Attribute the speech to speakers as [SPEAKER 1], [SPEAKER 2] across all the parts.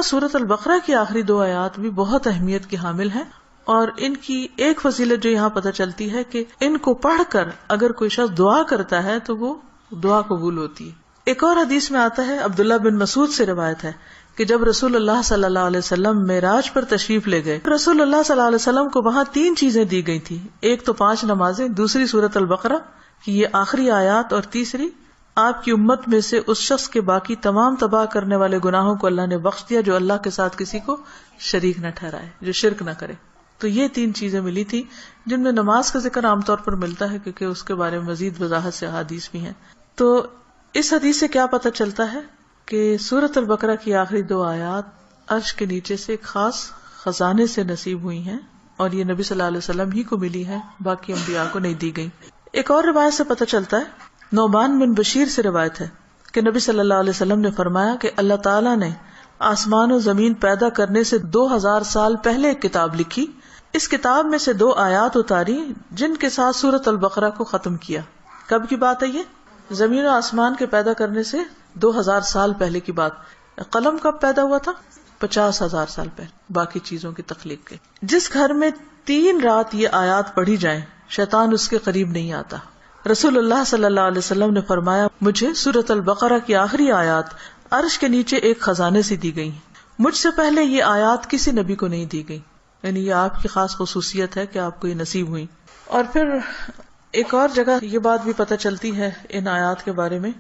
[SPEAKER 1] سورۃ البقرہ کی آخری 2 آیات بھی بہت اہمیت کی حامل ہیں، اور ان کی ایک فضیلت جو یہاں پتہ چلتی ہے کہ ان کو پڑھ کر اگر کوئی شخص دعا کرتا ہے تو وہ دعا قبول ہوتی ہے۔ ایک اور حدیث میں آتا ہے، عبداللہ بن مسعود سے روایت ہے کہ جب رسول اللہ صلی اللہ علیہ وسلم معراج پر تشریف لے گئے، رسول اللہ صلی اللہ علیہ وسلم کو وہاں 3 چیزیں دی گئی تھی۔ ایک تو 5 نمازیں، دوسری سورۃ البقرہ کی یہ آخری آیات، اور تیسری آپ کی امت میں سے اس شخص کے باقی تمام تباہ کرنے والے گناہوں کو اللہ نے بخش دیا جو اللہ کے ساتھ کسی کو شریک نہ ٹھہرائے، جو شرک نہ کرے۔ تو یہ 3 چیزیں ملی تھی، جن میں نماز کا ذکر عام طور پر ملتا ہے کیونکہ اس کے بارے میں مزید وضاحت سے احادیث بھی ہیں۔ تو اس حدیث سے کیا پتہ چلتا ہے کہ سورۃ البقرہ کی آخری 2 آیات عرش کے نیچے سے ایک خاص خزانے سے نصیب ہوئی ہیں، اور یہ نبی صلی اللہ علیہ وسلم ہی کو ملی ہے، باقی انبیاء کو نہیں دی گئی۔ ایک اور روایت سے پتہ چلتا ہے، نعمان بن بشیر سے روایت ہے کہ نبی صلی اللہ علیہ وسلم نے فرمایا کہ اللہ تعالیٰ نے آسمان و زمین پیدا کرنے سے 2000 سال پہلے ایک کتاب لکھی، اس کتاب میں سے 2 آیات اتاری جن کے ساتھ سورۃ البقرہ کو ختم کیا۔ کب کی بات ہے یہ؟ زمین و آسمان کے پیدا کرنے سے 2000 سال پہلے کی بات۔ قلم کب پیدا ہوا تھا؟ 50,000 سال پہلے، باقی چیزوں کی تخلیق کے۔ جس گھر میں 3 رات یہ آیات پڑھی جائیں شیطان اس کے قریب نہیں آتا۔ رسول اللہ صلی اللہ علیہ وسلم نے فرمایا، مجھے سورۃ البقرہ کی آخری آیات عرش کے نیچے ایک خزانے سے دی گئی، مجھ سے پہلے یہ آیات کسی نبی کو نہیں دی گئی، یعنی یہ آپ کی خاص خصوصیت ہے کہ آپ کو یہ نصیب ہوئی۔ اور پھر ایک اور جگہ یہ بات بھی پتہ چلتی ہے ان آیات کے بارے میں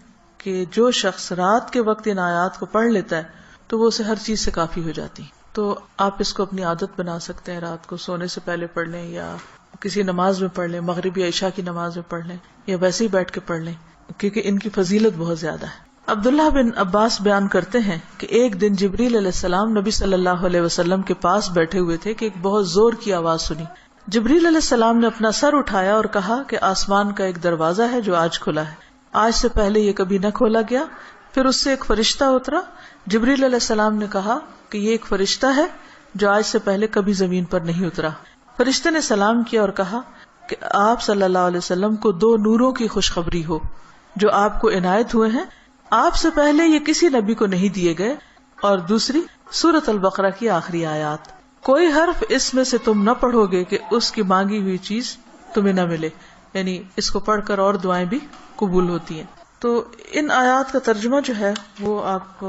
[SPEAKER 1] کہ جو شخص رات کے وقت ان آیات کو پڑھ لیتا ہے تو وہ اسے ہر چیز سے کافی ہو جاتی۔ تو آپ اس کو اپنی عادت بنا سکتے ہیں، رات کو سونے سے پہلے پڑھ لیں، یا کسی نماز میں پڑھ لیں، مغرب یا عشاء کی نماز میں پڑھ لیں، یا ویسے ہی بیٹھ کے پڑھ لیں، کیونکہ ان کی فضیلت بہت زیادہ ہے۔ عبداللہ بن عباس بیان کرتے ہیں کہ ایک دن جبریل علیہ السلام نبی صلی اللہ علیہ وسلم کے پاس بیٹھے ہوئے تھے کہ ایک بہت زور کی آواز سنی۔ جبریل علیہ السلام نے اپنا سر اٹھایا اور کہا کہ آسمان کا ایک دروازہ ہے جو آج کھلا ہے، آج سے پہلے یہ کبھی نہ کھولا گیا۔ پھر اس سے ایک فرشتہ اترا۔ جبریل علیہ السلام نے کہا کہ یہ ایک فرشتہ ہے جو آج سے پہلے کبھی زمین پر نہیں اترا۔ فرشتے نے سلام کیا اور کہا کہ آپ صلی اللہ علیہ وسلم کو 2 نوروں کی خوشخبری ہو جو آپ کو عنایت ہوئے ہیں، آپ سے پہلے یہ کسی نبی کو نہیں دیے گئے، اور دوسری سورۃ البقرہ کی آخری آیات، کوئی حرف اس میں سے تم نہ پڑھو گے کہ اس کی مانگی ہوئی چیز تمہیں نہ ملے، یعنی اس کو پڑھ کر اور دعائیں بھی قبول ہوتی ہیں۔ تو ان آیات کا ترجمہ جو ہے وہ آپ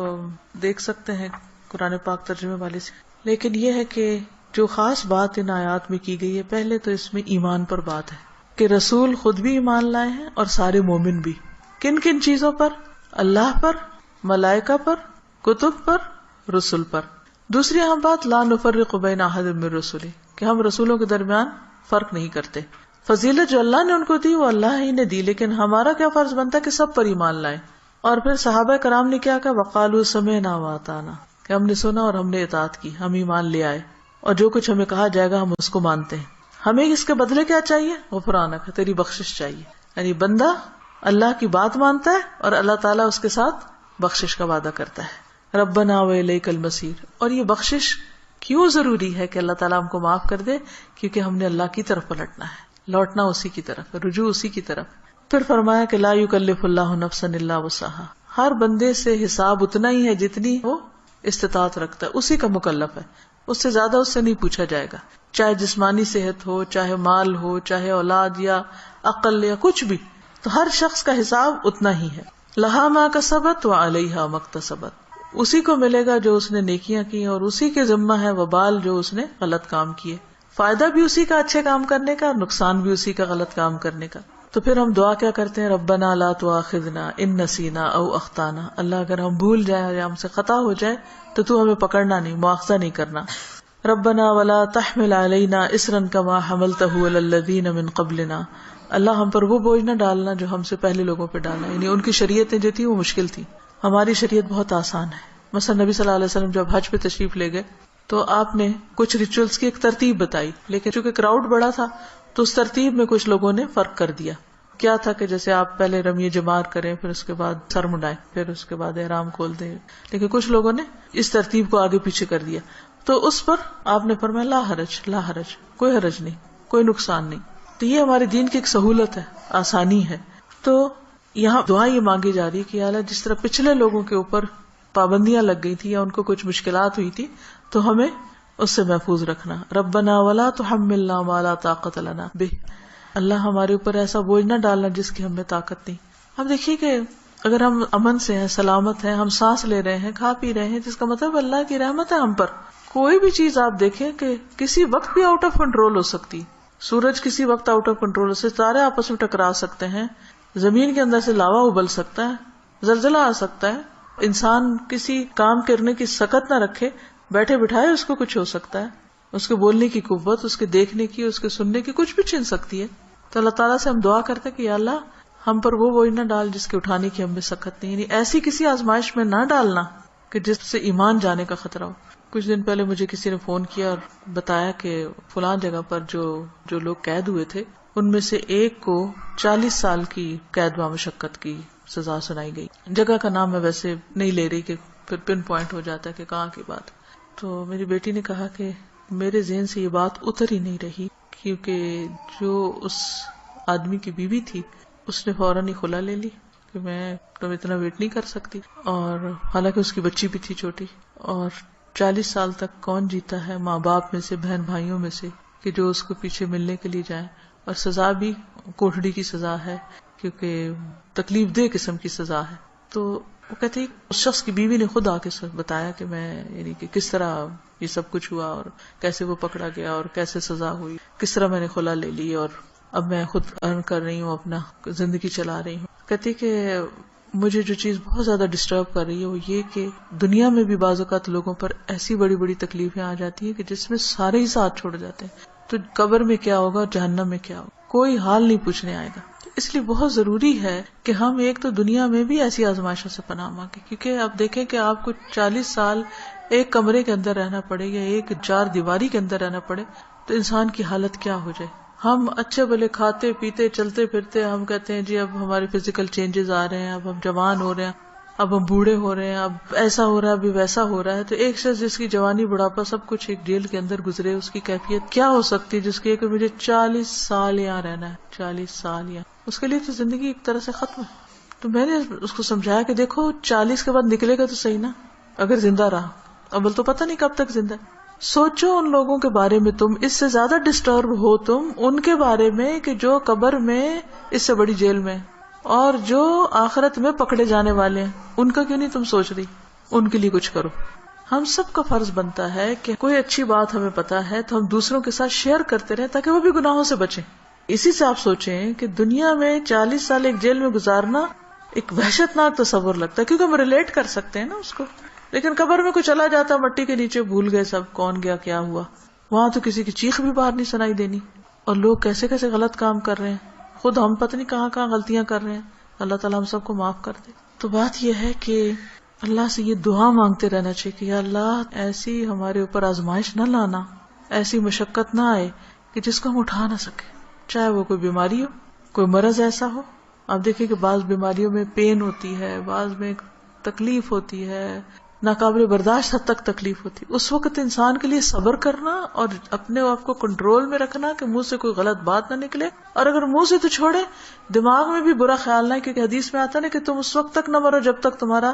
[SPEAKER 1] دیکھ سکتے ہیں قرآن پاک ترجمے والے سے، لیکن یہ ہے کہ جو خاص بات ان آیات میں کی گئی ہے، پہلے تو اس میں ایمان پر بات ہے کہ رسول خود بھی ایمان لائے ہیں اور سارے مومن بھی۔ کن کن چیزوں پر؟ اللہ پر، ملائکہ پر، کتب پر، رسول پر۔ دوسری اہم بات، لا نفرق بین احد من رسلہ، کہ ہم رسولوں کے درمیان فرق نہیں کرتے۔ فضیلت جو اللہ نے ان کو دی وہ اللہ ہی نے دی، لیکن ہمارا کیا فرض بنتا ہے کہ سب پر ایمان لائیں۔ اور پھر صحابہ کرام نے کیا کہا، وقالوا سمعنا واطعنا، کہ ہم نے سنا اور ہم نے اطاعت کی، ہم ایمان لے آئے، اور جو کچھ ہمیں کہا جائے گا ہم اس کو مانتے ہیں۔ ہمیں اس کے بدلے کیا چاہیے؟ غفرانک، تیری بخشش چاہیے۔ یعنی بندہ اللہ کی بات مانتا ہے اور اللہ تعالیٰ اس کے ساتھ بخشش کا وعدہ کرتا ہے، ربنا وإلیک المصیر۔ اور یہ بخشش کیوں ضروری ہے کہ اللہ تعالیٰ ہم کو معاف کر دے؟ کیونکہ ہم نے اللہ کی طرف پلٹنا ہے، لوٹنا اسی کی طرف، رجوع اسی کی طرف۔ پھر فرمایا کہ لا یکلف اللہ نفسا الا وسعها، ہر بندے سے حساب اتنا ہی ہے جتنی وہ استطاعت رکھتا ہے، اسی کا مکلف ہے، اس سے زیادہ اس سے نہیں پوچھا جائے گا، چاہے جسمانی صحت ہو، چاہے مال ہو، چاہے اولاد یا عقل یا کچھ بھی، تو ہر شخص کا حساب اتنا ہی ہے۔ لہا ما کسبت وعلیہا ما اکتسبت، اسی کو ملے گا جو اس نے نیکیاں کی، اور اسی کے ذمہ ہے وبال جو اس نے غلط کام کیے، فائدہ بھی اسی کا اچھے کام کرنے کا، اور نقصان بھی اسی کا غلط کام کرنے کا۔ تو پھر ہم دعا کیا کرتے ہیں، ربنا لا تؤاخذنا ان نسینا او اخطانا، اللہ اگر ہم بھول جائیں یا ہم سے خطا ہو جائے تو تو ہمیں پکڑنا نہیں، مؤاخذہ نہیں کرنا۔ ربنا ولا تحمل علینا اصرا کما حملتہ علی الذین من قبلنا، اللہ ہم پر وہ بوجھ نہ ڈالنا جو ہم سے پہلے لوگوں پہ ڈالا، یعنی ان کی شریعتیں جو تھی وہ مشکل تھی، ہماری شریعت بہت آسان ہے۔ مثلا نبی صلی اللہ علیہ وسلم جب حج پہ تشریف لے گئے تو آپ نے کچھ ریچولز کی ایک ترتیب بتائی، لیکن چونکہ کراؤڈ بڑا تھا تو اس ترتیب میں کچھ لوگوں نے فرق کر دیا۔ کیا تھا کہ جیسے آپ پہلے رمی جمار کریں، پھر اس کے بعد سر منڈائیں، پھر اس کے بعد احرام کھول دیں، لیکن کچھ لوگوں نے اس ترتیب کو آگے پیچھے کر دیا، تو اس پر آپ نے فرمایا لا حرج، لا حرج، کوئی حرج نہیں، کوئی نقصان نہیں۔ تو یہ ہمارے دین کی ایک سہولت ہے، آسانی ہے۔ تو یہاں دعا یہ مانگی جا رہی کہ یا اللہ جس طرح پچھلے لوگوں کے اوپر پابندیاں لگ گئی تھی یا ان کو کچھ مشکلات ہوئی تھی تو ہمیں اس سے محفوظ رکھنا. ربنا ولا تحملنا ما لا طاقت لنا بہ، اللہ ہمارے اوپر ایسا بوجھ نہ ڈالنا جس کی ہمیں طاقت نہیں. اب دیکھیے کہ اگر ہم امن سے ہیں، سلامت ہیں، ہم سانس لے رہے ہیں، کھا پی رہے ہیں، جس کا مطلب اللہ کی رحمت ہے ہم پر. کوئی بھی چیز آپ دیکھیں کہ کسی وقت بھی آؤٹ آف کنٹرول ہو سکتی. سورج کسی وقت آؤٹ آف کنٹرول سے، ستارے آپس میں ٹکرا سکتے ہیں، زمین کے اندر سے لاوا ابل سکتا ہے، زلزلہ آ سکتا ہے. انسان کسی کام کرنے کی سکت نہ رکھے، بیٹھے بٹھائے اس کو کچھ ہو سکتا ہے. اس کے بولنے کی قوت، اس کے دیکھنے کی، اس کے سننے کی کچھ بھی چھن سکتی ہے. تو اللہ تعالیٰ سے ہم دعا کرتے کہ یا اللہ ہم پر وہ بوجھ نہ ڈال جس کے اٹھانے کی ہمیں سخت نہیں، یعنی ایسی کسی آزمائش میں نہ ڈالنا کہ جس سے ایمان جانے کا خطرہ ہو. کچھ دن پہلے مجھے کسی نے فون کیا اور بتایا کہ فلاں جگہ پر جو لوگ قید ہوئے تھے ان میں سے ایک کو 40 سال کی قید بامشقت کی سزا سنائی گئی. جگہ کا نام میں ویسے نہیں لے رہی کہ پھر پن پوائنٹ ہو جاتا ہے کہ کہاں کی بات. تو میری بیٹی نے کہا کہ میرے ذہن سے یہ بات اتر ہی نہیں رہی، کیونکہ جو اس آدمی کی بیوی تھی اس نے فوراً ہی خلا لے لی کہ میں تم اتنا ویٹ نہیں کر سکتی، اور حالانکہ اس کی بچی بھی تھی چھوٹی. اور 40 سال تک کون جیتا ہے ماں باپ میں سے، بہن بھائیوں میں سے، کہ جو اس کو پیچھے ملنے کے لیے جائیں. اور سزا بھی کوٹڑی کی سزا ہے، کیونکہ تکلیف دہ قسم کی سزا ہے. تو وہ کہتے ہیں اس شخص کی بیوی نے خود آ کے بتایا کہ میں یعنی کہ کس طرح یہ سب کچھ ہوا اور کیسے وہ پکڑا گیا اور کیسے سزا ہوئی، کس طرح میں نے خلا لے لی اور اب میں خود ارن کر رہی ہوں، اپنا زندگی چلا رہی ہوں. کہتی کہ مجھے جو چیز بہت زیادہ ڈسٹرب کر رہی ہے وہ یہ کہ دنیا میں بھی بعض اوقات لوگوں پر ایسی بڑی بڑی تکلیفیں آ جاتی ہیں کہ جس میں سارے ہی ساتھ چھوڑ جاتے ہیں. تو قبر میں کیا ہوگا اور جہنم میں کیا ہوگا، کوئی حال نہیں پوچھنے آئے گا. اس لیے بہت ضروری ہے کہ ہم ایک تو دنیا میں بھی ایسی آزمائشوں سے پناہ مانگیں، کیونکہ آپ دیکھیں کہ آپ کو 40 سال ایک کمرے کے اندر رہنا پڑے یا ایک 4 دیواری کے اندر رہنا پڑے تو انسان کی حالت کیا ہو جائے. ہم اچھے بھلے کھاتے پیتے چلتے پھرتے، ہم کہتے ہیں جی اب ہمارے فزیکل چینجز آ رہے ہیں، اب ہم جوان ہو رہے ہیں، اب ہم بوڑھے ہو رہے ہیں، اب ایسا ہو رہا ہے، ابھی ویسا ہو رہا ہے. تو ایک شخص جس کی جوانی بڑھاپا سب کچھ ایک جیل کے اندر گزرے، اس کی کیفیت کیا ہو سکتی ہے جس کی کہ مجھے 40 سال یہاں رہنا ہے، 40 سال یہاں. اس کے لیے تو زندگی ایک طرح سے ختم ہے. تو میں نے اس کو سمجھایا کہ دیکھو 40 کے بعد نکلے گا تو صحیح نا، اگر زندہ رہا. اول تو پتہ نہیں کب تک زندہ ہے. سوچو ان لوگوں کے بارے میں، تم اس سے زیادہ ڈسٹرب ہو تم ان کے بارے میں کہ جو قبر میں اس سے بڑی جیل میں، اور جو آخرت میں پکڑے جانے والے ہیں ان کا کیوں نہیں تم سوچ رہی؟ ان کے لیے کچھ کرو. ہم سب کا فرض بنتا ہے کہ کوئی اچھی بات ہمیں پتا ہے تو ہم دوسروں کے ساتھ شیئر کرتے رہیں تاکہ وہ بھی گناہوں سے بچیں. اسی سے آپ سوچیں کہ دنیا میں 40 سال ایک جیل میں گزارنا ایک وحشت ناک تصور لگتا ہے، کیونکہ ہم ریلیٹ کر سکتے ہیں نا اس کو. لیکن قبر میں کوئی چلا جاتا مٹی کے نیچے، بھول گئے سب کون گیا کیا ہوا. وہاں تو کسی کی چیخ بھی باہر نہیں سنائی دینی، اور لوگ کیسے کیسے غلط کام کر رہے ہیں، خود ہم پتہ نہیں کہاں کہاں غلطیاں کر رہے ہیں. اللہ تعالیٰ ہم سب کو معاف کر دے. تو بات یہ ہے کہ اللہ سے یہ دعا مانگتے رہنا چاہیے کہ یا اللہ ایسی ہمارے اوپر آزمائش نہ لانا، ایسی مشقت نہ آئے کہ جس کو ہم اٹھا نہ سکے، چاہے وہ کوئی بیماری ہو، کوئی مرض ایسا ہو. آپ دیکھیں کہ بعض بیماریوں میں پین ہوتی ہے، بعض میں تکلیف ہوتی ہے، ناقابل برداشت حد تک تکلیف ہوتی. اس وقت انسان کے لیے صبر کرنا اور اپنے آپ کو کنٹرول میں رکھنا کہ منہ سے کوئی غلط بات نہ نکلے، اور اگر منہ سے تو چھوڑے دماغ میں بھی برا خیال نہ، کیونکہ حدیث میں آتا نا کہ تم اس وقت تک نہ مرو جب تک تمہارا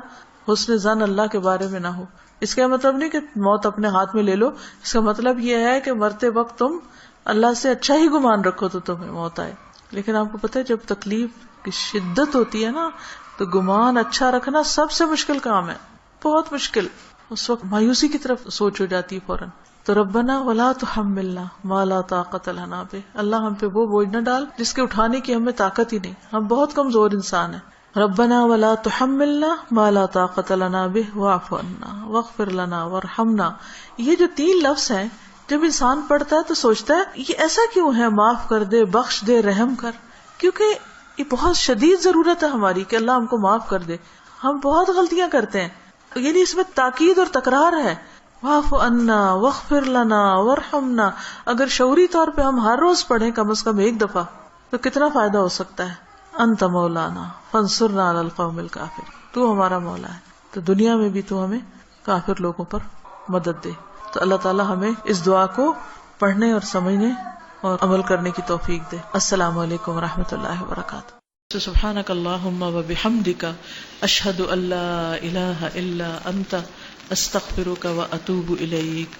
[SPEAKER 1] حسن ظن اللہ کے بارے میں نہ ہو. اس کا مطلب نہیں کہ موت اپنے ہاتھ میں لے لو، اس کا مطلب یہ ہے کہ مرتے وقت تم اللہ سے اچھا ہی گمان رکھو تو تمہیں موت آئے. لیکن آپ کو پتہ ہے جب تکلیف کی شدت ہوتی ہے نا تو گمان اچھا رکھنا سب سے مشکل کام ہے، بہت مشکل. اس وقت مایوسی کی طرف سوچ ہو جاتی ہے فوراً. تو ربنا ولا تحملنا ما لا طاقت لنا بہ، اللہ ہم پہ وہ بوجھ نہ ڈال جس کے اٹھانے کی ہمیں طاقت ہی نہیں، ہم بہت کمزور انسان ہیں. ربنا ولا تحملنا ما لا طاقت لنا بہ واعف عنا واغفر لنا وارحمنا. یہ جو 3 لفظ ہیں جب انسان پڑھتا ہے تو سوچتا ہے یہ ایسا کیوں ہے، معاف کر دے، بخش دے، رحم کر، کیونکہ یہ بہت شدید ضرورت ہے ہماری کہ اللہ ہم کو معاف کر دے. ہم بہت غلطیاں کرتے ہیں، یعنی اس میں تاکید اور تکرار ہے. واعف عنا واغفر لنا وارحمنا اگر شعوری طور پہ ہم ہر روز پڑھیں کم از کم 1 دفعہ تو کتنا فائدہ ہو سکتا ہے. انت مولانا فانصرنا علی القوم الکافر، تو ہمارا مولا ہے تو دنیا میں بھی تو ہمیں کافر لوگوں پر مدد دے. تو اللہ تعالی ہمیں اس دعا کو پڑھنے اور سمجھنے اور عمل کرنے کی توفیق دے. السلام علیکم ورحمۃ اللہ وبرکاتہ. سبحانک اللہم و بحمدک اشہد ان لا الہ الا انت استغفرک و اتوب الیک.